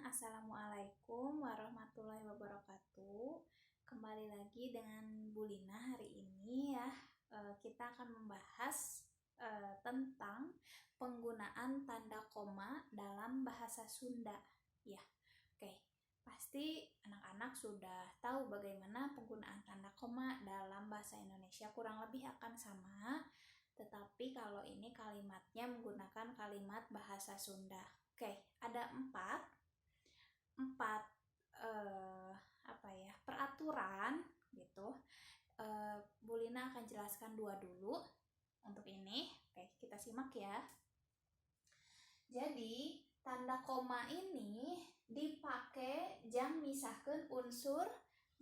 Assalamualaikum warahmatullahi wabarakatuh. Kembali lagi dengan Bu Lina hari ini ya. Kita akan membahas tentang penggunaan tanda koma dalam bahasa Sunda. Ya, oke. Pasti anak-anak sudah tahu bagaimana penggunaan tanda koma dalam bahasa Indonesia, kurang lebih akan sama. Tetapi kalau ini kalimatnya menggunakan kalimat bahasa Sunda. Oke, ada empat peraturan gitu. Bu Lina akan jelaskan dua dulu untuk ini. Oke, kita simak ya. Jadi tanda koma ini dipakai jang misahkeun unsur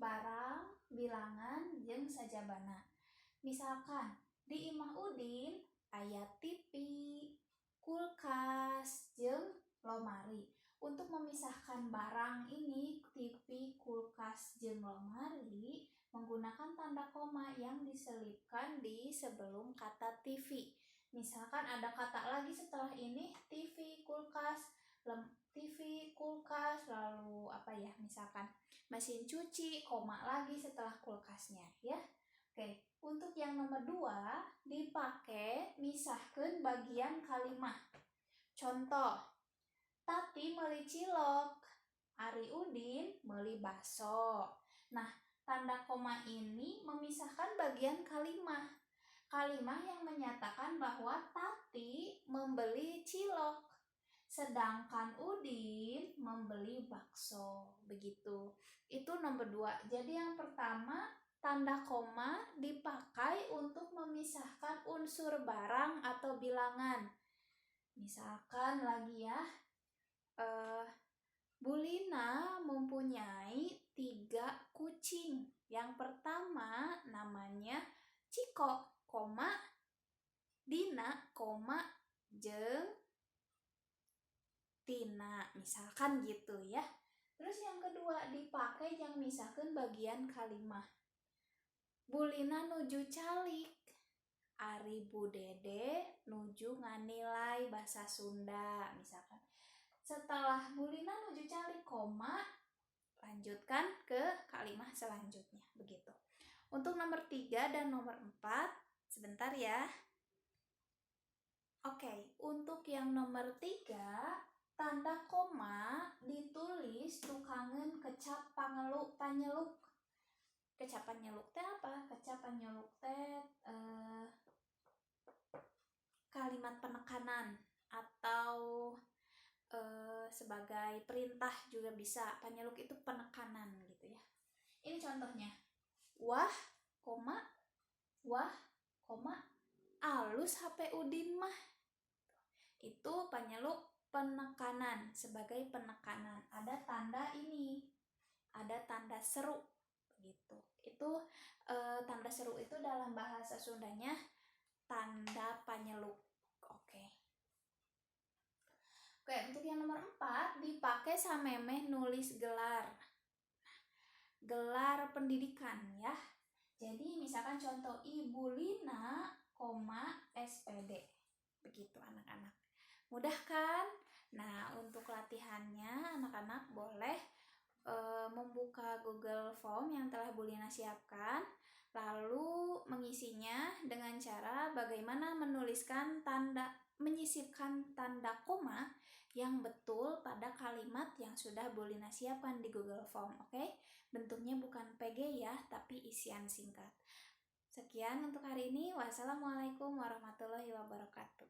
barang, bilangan, jeung sajabana. Misalkan di Imah Udin aya TV, kulkas, jeung lomari. Untuk memisahkan barang ini, TV, kulkas, jeung lomari, menggunakan tanda koma yang diselipkan di sebelum kata TV. Misalkan ada kata lagi setelah ini, TV, kulkas, lalu misalkan mesin cuci, koma lagi setelah kulkasnya ya. Oke, untuk yang nomor 2 dipakai misahkeun bagian kalimat. Contoh, Tati meuli cilok, Ari Udin meuli baso. Nah, tanda koma ini memisahkan bagian kalimat. Kalimat yang menyatakan bahwa Tati membeli cilok, sedangkan Udin membeli bakso. Begitu. Itu nomor 2. Jadi yang pertama, tanda koma dipakai untuk memisahkan unsur barang atau bilangan. Misalkan lagi ya, Bu Lina mempunyai 3 kucing. Yang pertama namanya Ciko, Dina, jeung Tina. Misalkan gitu ya. Terus yang kedua dipakai yang misahkeun bagian kalimat. Bu Lina nuju calik, Ari Budede nuju nganilai bahasa Sunda. Misalkan setelah Bu Lina nuju calik, lanjutkan ke kalimat selanjutnya. Begitu. Untuk nomor 3 dan nomor 4, sebentar ya. Oke, untuk yang nomor 3, tanda koma ditulis tukangan kecap panyeluk. Kecap panyeluk teh apa? Kecap panyeluk teh kalimat penekanan atau sebagai perintah juga bisa. Panyeluk itu penekanan gitu ya. Ini contohnya. Wah, alus HP Udin mah. Itu panyeluk penekanan, sebagai penekanan. Ada tanda ini, ada tanda seru begitu. Itu tanda seru itu dalam bahasa Sundanya tanda panyeluk. Oke, untuk yang nomor 4 dipakai samemeh nulis gelar. Gelar pendidikan ya. Jadi misalkan contoh Ibu Lina, SPD. Begitu anak-anak. Mudah kan? Nah, untuk latihannya anak-anak boleh membuka Google Form yang telah Bu Lina siapkan, lalu mengisinya dengan cara bagaimana menyisipkan tanda koma yang betul pada kalimat yang sudah Bu Lina siapkan di Google Form. Oke? Bentuknya bukan PG ya, tapi isian singkat. Sekian untuk hari ini. Wassalamualaikum warahmatullahi wabarakatuh.